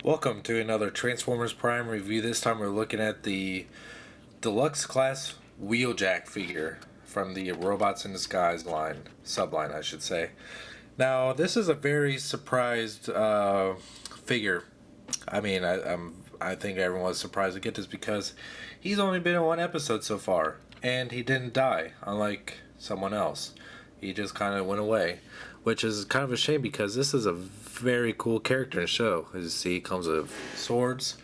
Welcome to another Transformers Prime review. This time we're looking at the Deluxe class Wheeljack figure from the Robots in Disguise line, subline I should say. Now this is a very surprised figure. I think everyone was surprised to get this because he's only been in one episode so far, and he didn't die, unlike someone else. He just kind of went away, which is kind of a shame because this is a very cool character in the show. As you see, he comes with swords.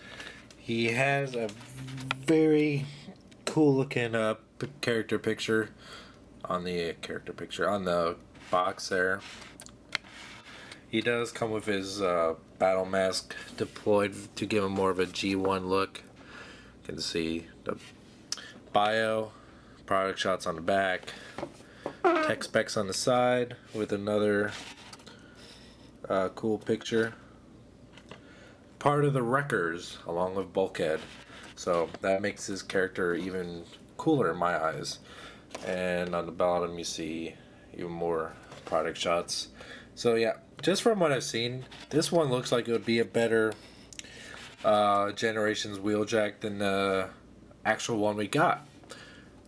He has a very cool looking character picture on the box there. He does come with his battle mask deployed to give him more of a G1 look. You can see the bio, product shots on the back, tech specs on the side with another cool picture. Part of the Wreckers along with Bulkhead. So that makes his character even cooler in my eyes. And on the bottom you see even more product shots. So yeah, just from what I've seen, this one looks like it would be a better Generations Wheeljack than the actual one we got.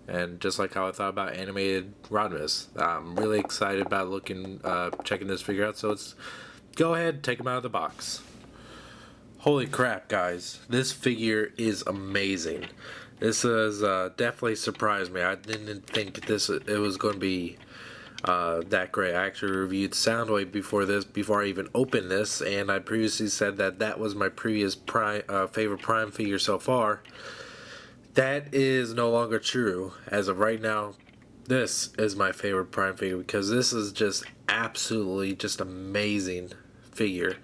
And just like how I thought about animated Rodimus, I'm really excited about checking this figure out. So go ahead, take him out of the box. Holy crap, guys! This figure is amazing. This has definitely surprised me. I didn't think it was going to be that great. I actually reviewed Soundwave before I even opened this, and I previously said that was my previous favorite Prime figure so far. That is no longer true. As of right now, this is my favorite Prime figure because this is just absolutely just amazing figure.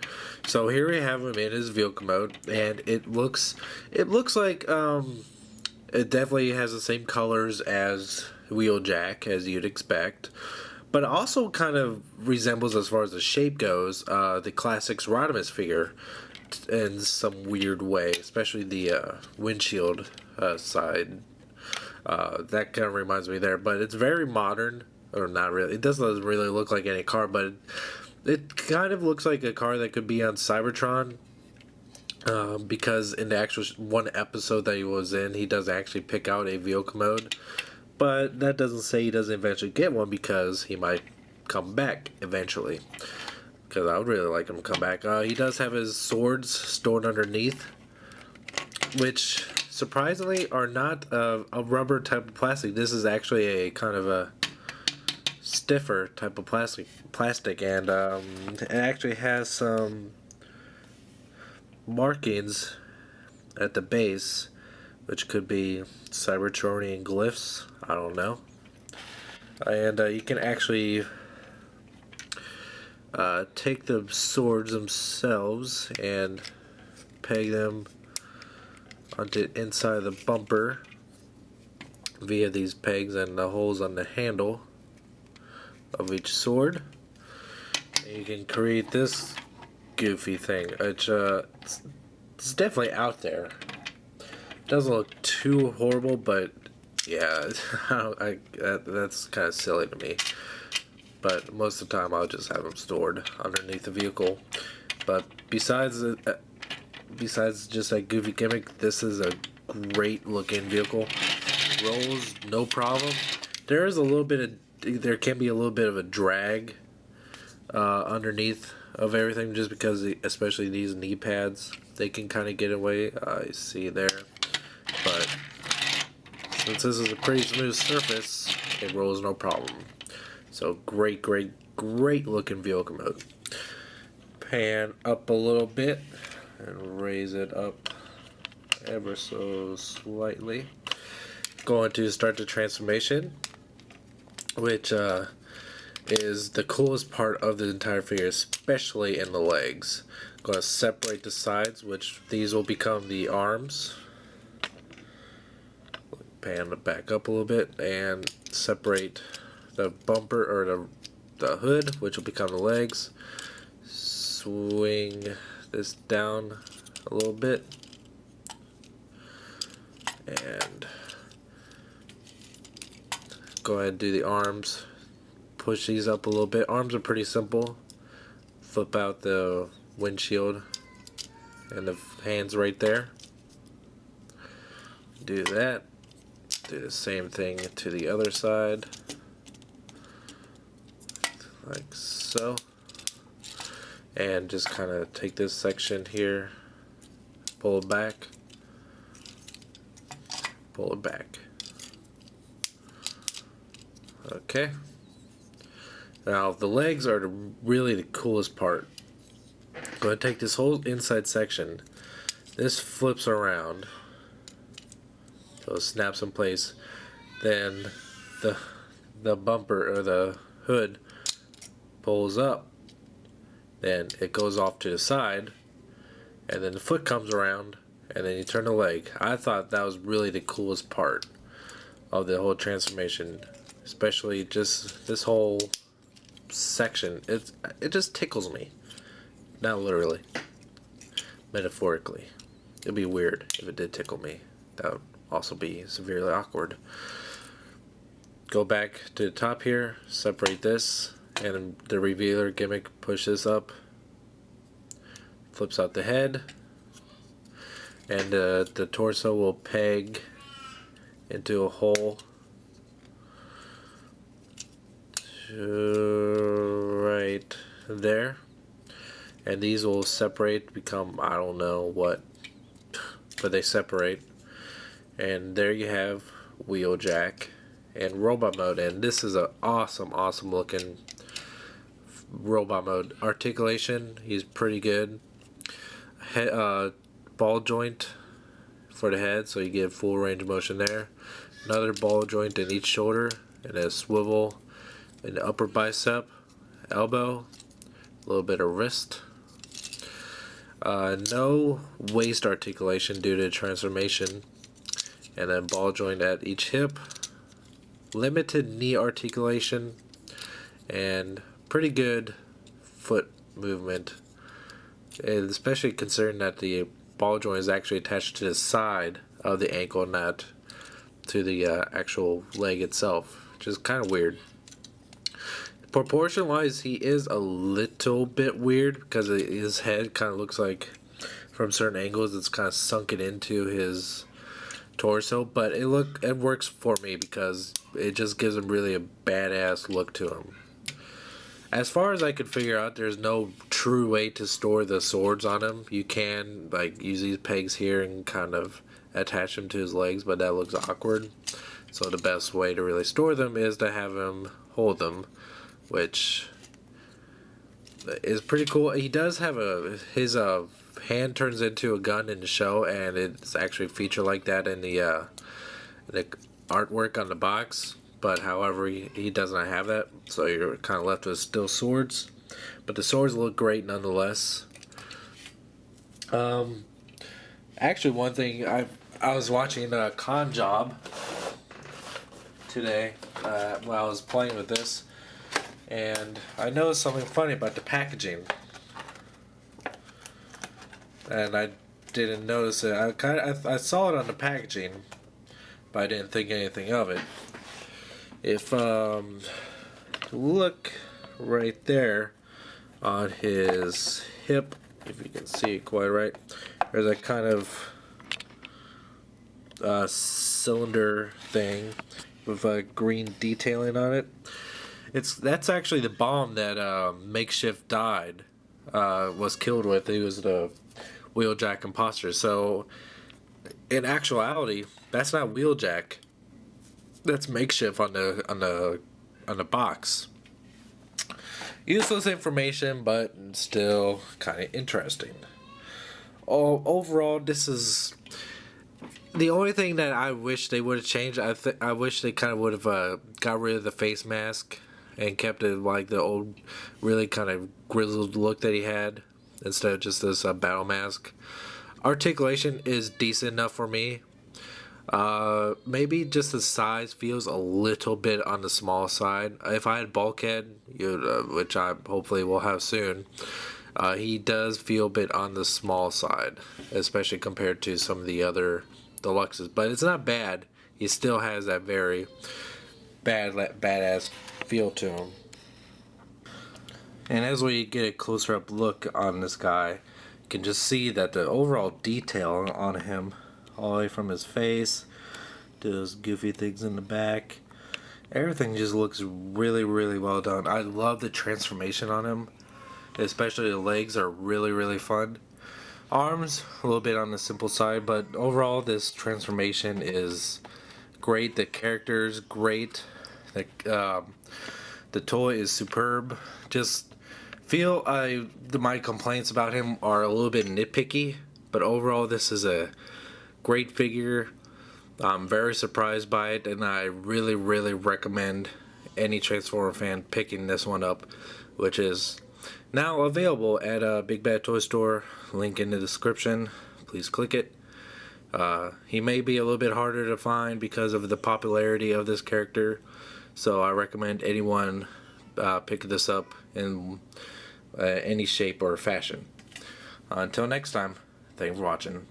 So here we have him in his vehicle mode, and it looks like it definitely has the same colors as Wheeljack as you'd expect, but also kind of resembles, as far as the shape goes, the classics Rodimus figure in some weird way, especially the windshield side. That kind of reminds me there, but it's very modern, or not really. It doesn't really look like any car, but it kind of looks like a car that could be on Cybertron, because in the actual one episode that he was in, he does actually pick out a vehicle mode, but that doesn't say he doesn't eventually get one, because he might come back eventually, because I would really like him to come back. He does have his swords stored underneath, which surprisingly are not a rubber type of plastic. This is actually a kind of a stiffer type of plastic, and it actually has some markings at the base, which could be Cybertronian glyphs. I don't know. And you can actually take the swords themselves and peg them onto the inside of the bumper via these pegs and the holes on the handle of each sword. And you can create this goofy thing, which it's definitely out there. Doesn't look too horrible, but yeah, that's kind of silly to me. But most of the time I'll just have them stored underneath the vehicle. But besides just that goofy gimmick, this is a great looking vehicle. Rolls no problem. There can be a little bit of a drag underneath of everything, just because especially these knee pads, they can kind of get away. You see there, but since this is a pretty smooth surface, it rolls no problem. So great looking vehicle mode. Pan up a little bit and raise it up ever so slightly. Going to start the transformation, which is the coolest part of the entire figure, especially in the legs. Going to separate the sides, which these will become the arms. Pan it back up a little bit and separate the bumper, or the hood, which will become the legs. Swing this down a little bit and go ahead and do the arms. Push these up a little bit. Arms are pretty simple. Flip out the windshield and the hands right there. Do that. Do the same thing to the other side, like so. And just kind of take this section here, pull it back, pull it back. Okay. Now the legs are really the coolest part. I'm going to take this whole inside section. This flips around, so it snaps in place. Then the bumper or the hood pulls up. Then it goes off to the side, and then the foot comes around, and then you turn the leg. I thought that was really the coolest part of the whole transformation, especially just this whole section. It just tickles me. Not literally, metaphorically. It'd be weird if it did tickle me. That would also be severely awkward. Go back to the top here, separate this, and the revealer gimmick pushes up, flips out the head, and the torso will peg into a hole right there, and these will separate, become I don't know what, but they separate, and there you have Wheeljack and robot mode. And this is an awesome looking robot mode. Articulation, he's pretty good. Ball joint for the head, so you get full range of motion there. Another ball joint in each shoulder, and a swivel in the upper bicep, elbow, a little bit of wrist. No waist articulation due to transformation, and then ball joint at each hip. Limited knee articulation, and pretty good foot movement, and especially considering that the ball joint is actually attached to the side of the ankle, not to the actual leg itself, which is kind of weird. Proportion wise, he is a little bit weird because his head kind of looks like, from certain angles, it's kind of sunken into his torso, but it works for me because it just gives him really a badass look to him. As far as I could figure out, there's no true way to store the swords on him. You can like use these pegs here and kind of attach them to his legs, but that looks awkward. So the best way to really store them is to have him hold them, which is pretty cool. He does have his hand turns into a gun in the show, and it's actually featured like that in the artwork on the box. But however, he does not have that, so you're kind of left with still swords. But the swords look great nonetheless. Actually, one thing I was watching a Con Job today while I was playing with this, and I noticed something funny about the packaging. And I didn't notice it. I saw it on the packaging, but I didn't think anything of it. If look right there on his hip, if you can see it quite right, there's a kind of cylinder thing with a green detailing on it. That's actually the bomb that Makeshift died, was killed with. He was the Wheeljack imposter. So in actuality, that's not Wheeljack. That's Makeshift on the box. Useless information, but still kind of interesting. Overall, this is the only thing that I wish they would have changed. I wish they kind of would have got rid of the face mask and kept it like the old, really kind of grizzled look that he had, instead of just this battle mask. Articulation is decent enough for me. Maybe just the size feels a little bit on the small side. If I had Bulkhead, which I hopefully will have soon, he does feel a bit on the small side, especially compared to some of the other Deluxes. But it's not bad. He still has that very badass feel to him. And as we get a closer up look on this guy, you can just see that the overall detail on him, all the way from his face to those goofy things in the back, everything just looks really, really well done. I love the transformation on him, especially the legs are really, really fun. Arms, a little bit on the simple side, but overall this transformation is great. The character's great. The toy is superb. Just feel my complaints about him are a little bit nitpicky, but overall this is a great figure. I'm very surprised by it, and I really, really recommend any Transformer fan picking this one up, which is now available at Big Bad Toy Store. Link in the description. Please click it. He may be a little bit harder to find because of the popularity of this character, so I recommend anyone pick this up in any shape or fashion. Until next time, thank you for watching.